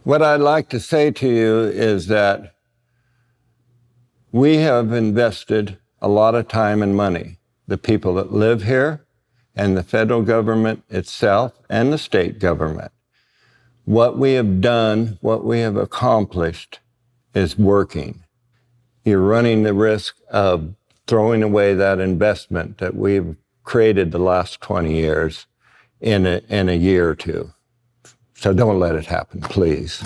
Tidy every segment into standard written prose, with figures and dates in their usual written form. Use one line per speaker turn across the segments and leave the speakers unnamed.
What I'd like to say to you is that we have invested a lot of time and money, the people that live here and the federal government itself and the state government. What we have done, what we have accomplished is working. You're running the risk of throwing away that investment that we've created the last 20 years in a year or two. So don't let it happen, please.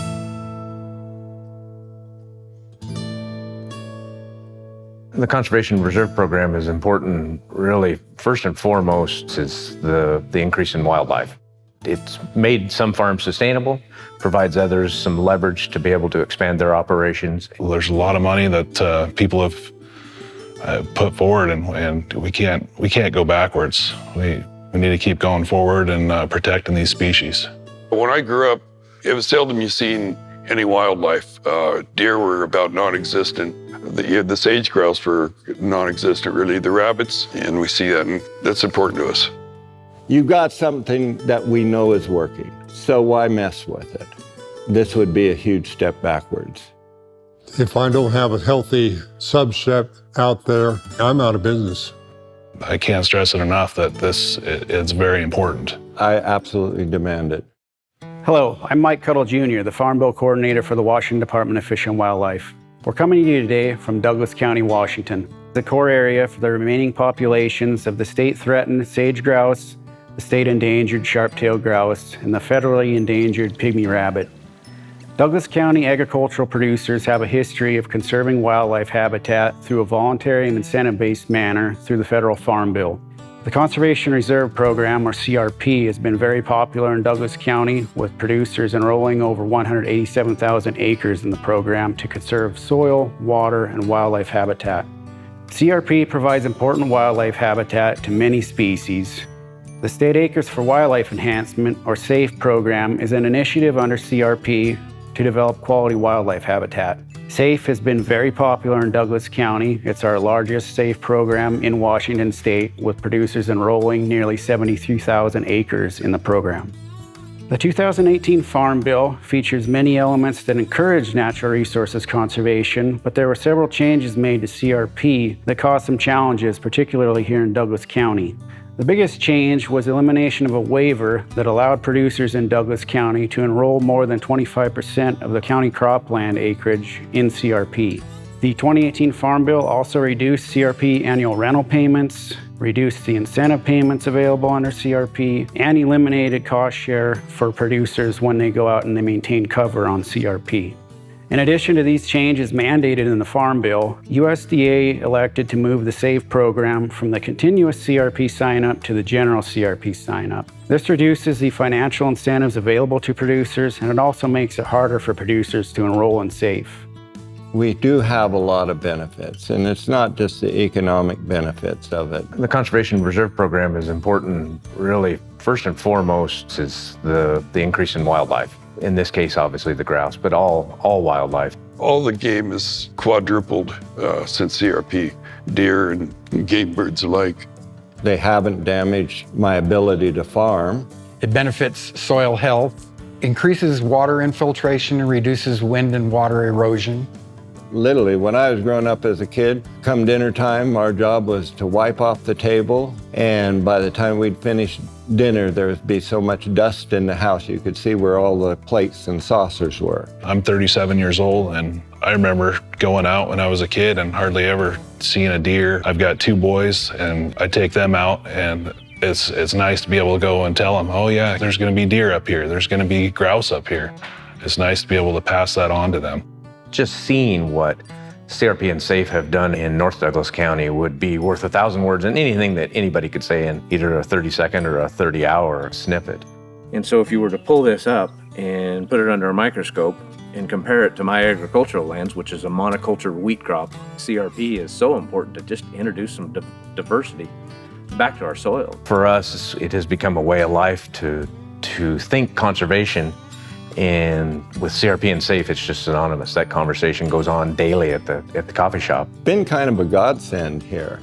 The Conservation Reserve Program is important, really, first and foremost, is the increase in wildlife. It's made some farms sustainable, provides others some leverage to be able to expand their operations.
Well, there's a lot of money that people have put forward, and we can't go backwards. We need to keep going forward and protecting these species.
When I grew up, it was seldom you seen any wildlife. Deer were about non-existent. The sage grouse were non-existent, really. The rabbits, and we see that, and that's important to us.
You've got something that we know is working, so why mess with it? This would be a huge step backwards.
If I don't have a healthy subset out there, I'm out of business.
I can't stress it enough that it's very important.
I absolutely demand it.
Hello, I'm Mike Cuddle Jr., the Farm Bill Coordinator for the Washington Department of Fish and Wildlife. We're coming to you today from Douglas County, Washington, the core area for the remaining populations of the state-threatened sage grouse, the state-endangered sharp-tailed grouse, and the federally endangered pygmy rabbit. Douglas County agricultural producers have a history of conserving wildlife habitat through a voluntary and incentive-based manner through the federal Farm Bill. The Conservation Reserve Program, or CRP, has been very popular in Douglas County, with producers enrolling over 187,000 acres in the program to conserve soil, water, and wildlife habitat. CRP provides important wildlife habitat to many species. The State Acres for Wildlife Enhancement, or SAFE program, is an initiative under CRP to develop quality wildlife habitat. SAFE has been very popular in Douglas County. It's our largest SAFE program in Washington State, with producers enrolling nearly 73,000 acres in the program. The 2018 Farm Bill features many elements that encourage natural resources conservation, but there were several changes made to CRP that caused some challenges, particularly here in Douglas County. The biggest change was elimination of a waiver that allowed producers in Douglas County to enroll more than 25% of the county cropland acreage in CRP. The 2018 Farm Bill also reduced CRP annual rental payments, reduced the incentive payments available under CRP, and eliminated cost share for producers when they go out and they maintain cover on CRP. In addition to these changes mandated in the Farm Bill, USDA elected to move the SAFE program from the continuous CRP sign-up to the general CRP sign-up. This reduces the financial incentives available to producers, and it also makes it harder for producers to enroll in SAFE.
We do have a lot of benefits, and it's not just the economic benefits of it.
The Conservation Reserve Program is important, really, first and foremost, is the increase in wildlife. In this case, obviously the grouse, but all wildlife.
All the game is quadrupled since CRP, deer and game birds alike.
They haven't damaged my ability to farm.
It benefits soil health, increases water infiltration, and reduces wind and water erosion.
Literally, when I was growing up as a kid, come dinner time, our job was to wipe off the table, and by the time we'd finish dinner, there would be so much dust in the house you could see where all the plates and saucers were.
I'm 37 years old, and I remember going out when I was a kid and hardly ever seeing a deer. I've got two boys, and I take them out, and it's nice to be able to go and tell them, oh yeah, there's gonna be deer up here, there's gonna be grouse up here. It's nice to be able to pass that on to them.
Just seeing what CRP and SAFE have done in North Douglas County would be worth 1,000 words in anything that anybody could say in either a 30-second or a 30-hour snippet.
And so if you were to pull this up and put it under a microscope and compare it to my agricultural lands, which is a monoculture wheat crop, CRP is so important to just introduce some diversity back to our soil.
For us, it has become a way of life to think conservation. And with CRP and SAFE, it's just synonymous. That conversation goes on daily at the coffee shop.
Been kind of a godsend here.